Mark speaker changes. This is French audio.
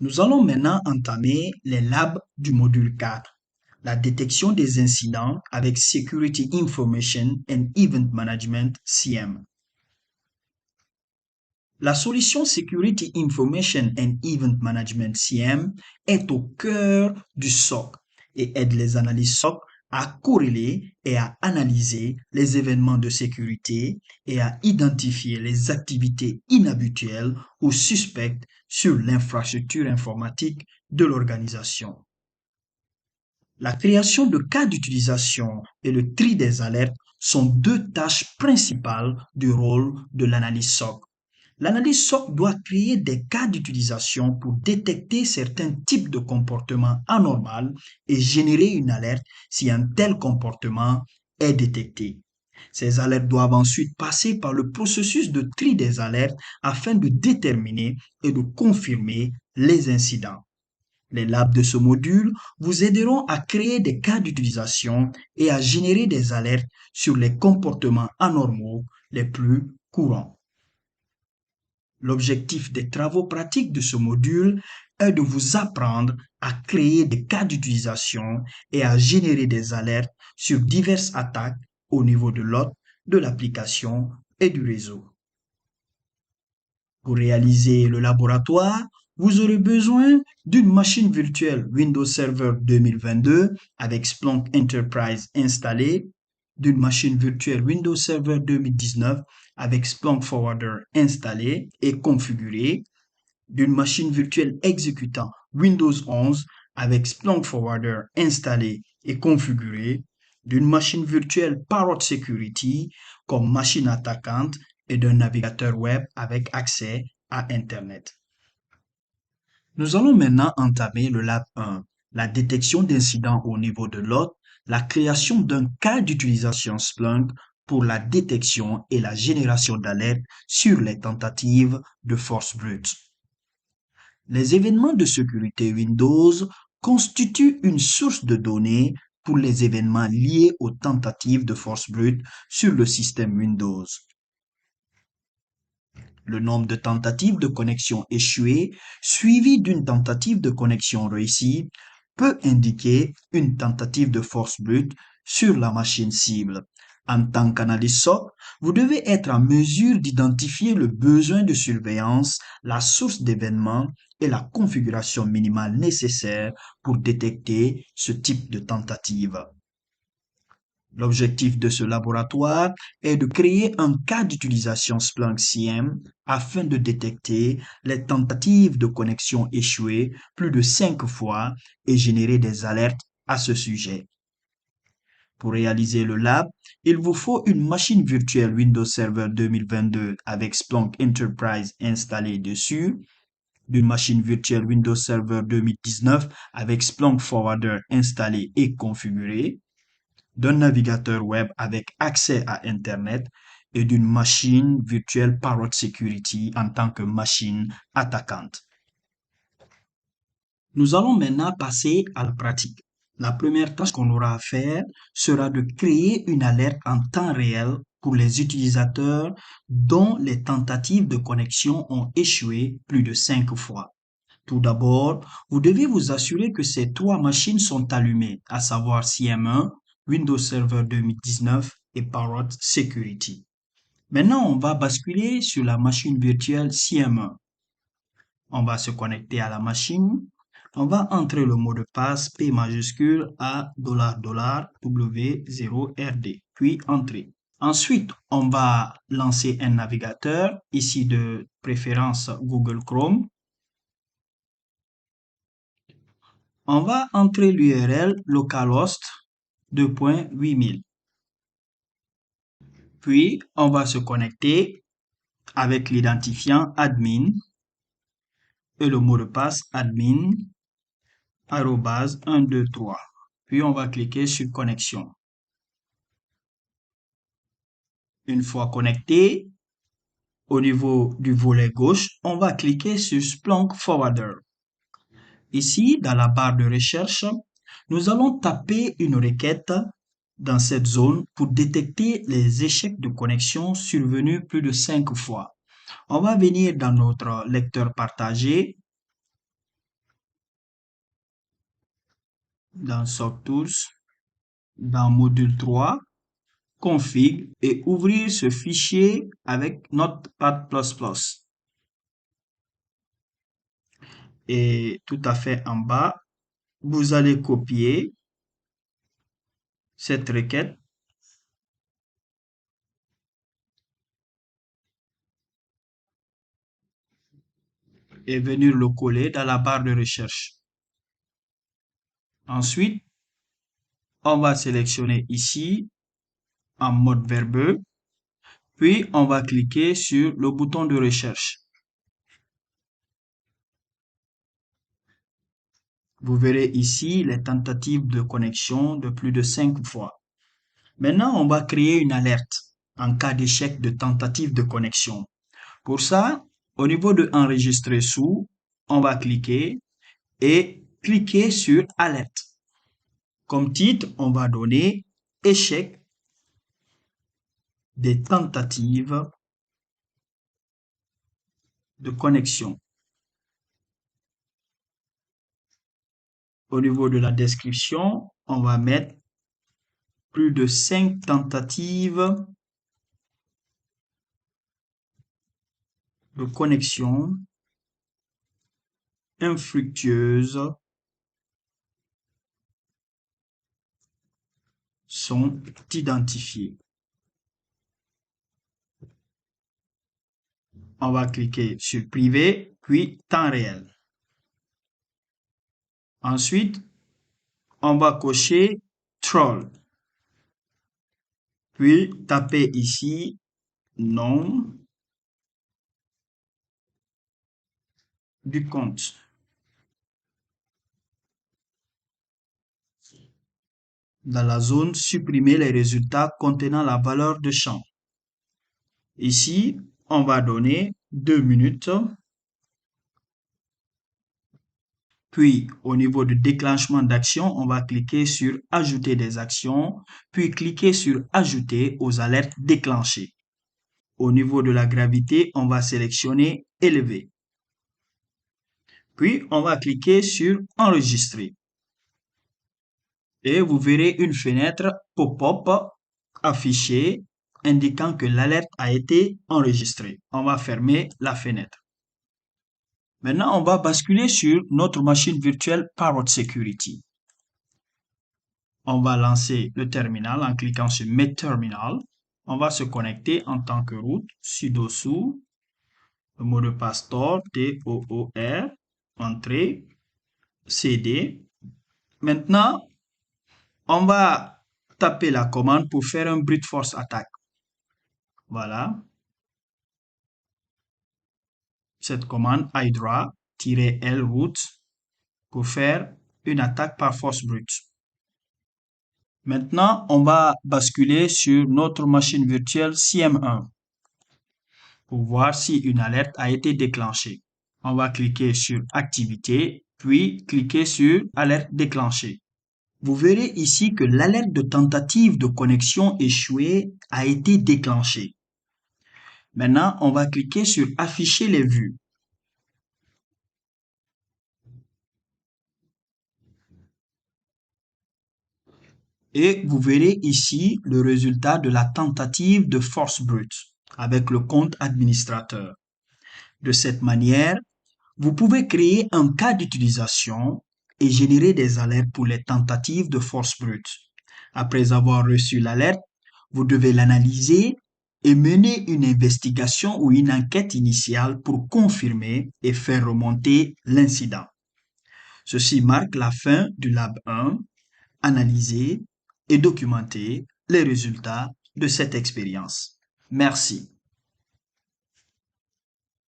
Speaker 1: Nous allons maintenant entamer les labs du module 4, la détection des incidents avec Security Information and Event Management (SIEM). La solution Security Information and Event Management (SIEM) est au cœur du SOC et aide les analystes SOC à corréler et à analyser les événements de sécurité et à identifier les activités inhabituelles ou suspectes sur l'infrastructure informatique de l'organisation. La création de cas d'utilisation et le tri des alertes sont deux tâches principales du rôle de l'analyse SOC. L'analyse SOC doit créer des cas d'utilisation pour détecter certains types de comportements anormaux et générer une alerte si un tel comportement est détecté. Ces alertes doivent ensuite passer par le processus de tri des alertes afin de déterminer et de confirmer les incidents. Les labs de ce module vous aideront à créer des cas d'utilisation et à générer des alertes sur les comportements anormaux les plus courants. L'objectif des travaux pratiques de ce module est de vous apprendre à créer des cas d'utilisation et à générer des alertes sur diverses attaques au niveau de l'hôte, de l'application et du réseau. Pour réaliser le laboratoire, vous aurez besoin d'une machine virtuelle Windows Server 2022 avec Splunk Enterprise installée, d'une machine virtuelle Windows Server 2019 avec Splunk Forwarder installée et configurée, d'une machine virtuelle exécutant Windows 11 avec Splunk Forwarder installé et configuré, d'une machine virtuelle Parrot Security comme machine attaquante et d'un navigateur web avec accès à Internet. Nous allons maintenant entamer le Lab 1, la détection d'incidents au niveau de l'hôte, la création d'un cas d'utilisation Splunk pour la détection et la génération d'alertes sur les tentatives de force brute. Les événements de sécurité Windows constituent une source de données pour les événements liés aux tentatives de force brute sur le système Windows. Le nombre de tentatives de connexion échouées suivi d'une tentative de connexion réussie peut indiquer une tentative de force brute sur la machine cible. En tant qu'analyste SOC, vous devez être en mesure d'identifier le besoin de surveillance, la source d'événements et la configuration minimale nécessaire pour détecter ce type de tentative. L'objectif de ce laboratoire est de créer un cas d'utilisation Splunk SIEM afin de détecter les tentatives de connexion échouées plus de 5 fois et générer des alertes à ce sujet. Pour réaliser le lab, il vous faut une machine virtuelle Windows Server 2022 avec Splunk Enterprise installée dessus, d'une machine virtuelle Windows Server 2019 avec Splunk Forwarder installé et configuré, d'un navigateur web avec accès à Internet et d'une machine virtuelle Parrot Security en tant que machine attaquante. Nous allons maintenant passer à la pratique. La première tâche qu'on aura à faire sera de créer une alerte en temps réel pour les utilisateurs dont les tentatives de connexion ont échoué plus de 5 fois. Tout d'abord, vous devez vous assurer que ces 3 machines sont allumées, à savoir CM1, Windows Server 2019 et Parrot Security. Maintenant, on va basculer sur la machine virtuelle CM1. On va se connecter à la machine. On va entrer le mot de passe P majuscule A $W0RD, puis entrer. Ensuite, on va lancer un navigateur, ici de préférence Google Chrome. On va entrer l'URL localhost 2.8000. Puis, on va se connecter avec l'identifiant admin et le mot de passe admin @123. Puis, on va cliquer sur connexion. Une fois connecté, au niveau du volet gauche, on va cliquer sur Splunk Forwarder. Ici, dans la barre de recherche, nous allons taper une requête dans cette zone pour détecter les échecs de connexion survenus plus de 5 fois. On va venir dans notre lecteur partagé dans SOC Tools, dans module 3, config et ouvrir ce fichier avec Notepad++. Et tout à fait en bas, vous allez copier cette requête et venir le coller dans la barre de recherche. Ensuite, on va sélectionner ici en mode verbeux, puis on va cliquer sur le bouton de recherche. Vous verrez ici les tentatives de connexion de plus de 5 fois. Maintenant, on va créer une alerte en cas d'échec de tentative de connexion. Pour ça, au niveau de enregistrer sous, on va cliquer et cliquer sur alerte. Comme titre, on va donner échec des tentatives de connexion. Au niveau de la description, on va mettre plus de 5 tentatives de connexion infructueuses sont identifiées. On va cliquer sur privé, puis temps réel. Ensuite, on va cocher troll. Puis taper ici nom du compte. Dans la zone, supprimer les résultats contenant la valeur de champ. Ici, on va donner 2 minutes. Puis, au niveau de déclenchement d'action, on va cliquer sur ajouter des actions, puis cliquer sur ajouter aux alertes déclenchées. Au niveau de la gravité, on va sélectionner élevé. Puis, on va cliquer sur enregistrer. Et vous verrez une fenêtre pop-up affichée indiquant que l'alerte a été enregistrée. On va fermer la fenêtre. Maintenant, on va basculer sur notre machine virtuelle Parrot Security. On va lancer le terminal en cliquant sur Make Terminal. On va se connecter en tant que root, sudo su, le mot de passe Tor, T-O-O-R, entrée, CD. Maintenant, on va taper la commande pour faire un brute force attack. Voilà. Cette commande hydra-l root pour faire une attaque par force brute. Maintenant, on va basculer sur notre machine virtuelle CM1 pour voir si une alerte a été déclenchée. On va cliquer sur Activité, puis cliquer sur Alerte déclenchée. Vous verrez ici que l'alerte de tentative de connexion échouée a été déclenchée. Maintenant, on va cliquer sur Afficher les vues. Et vous verrez ici le résultat de la tentative de force brute avec le compte administrateur. De cette manière, vous pouvez créer un cas d'utilisation et générer des alertes pour les tentatives de force brute. Après avoir reçu l'alerte, vous devez l'analyser et mener une investigation ou une enquête initiale pour confirmer et faire remonter l'incident. Ceci marque la fin du Lab 1, analyser et documenter les résultats de cette expérience. Merci.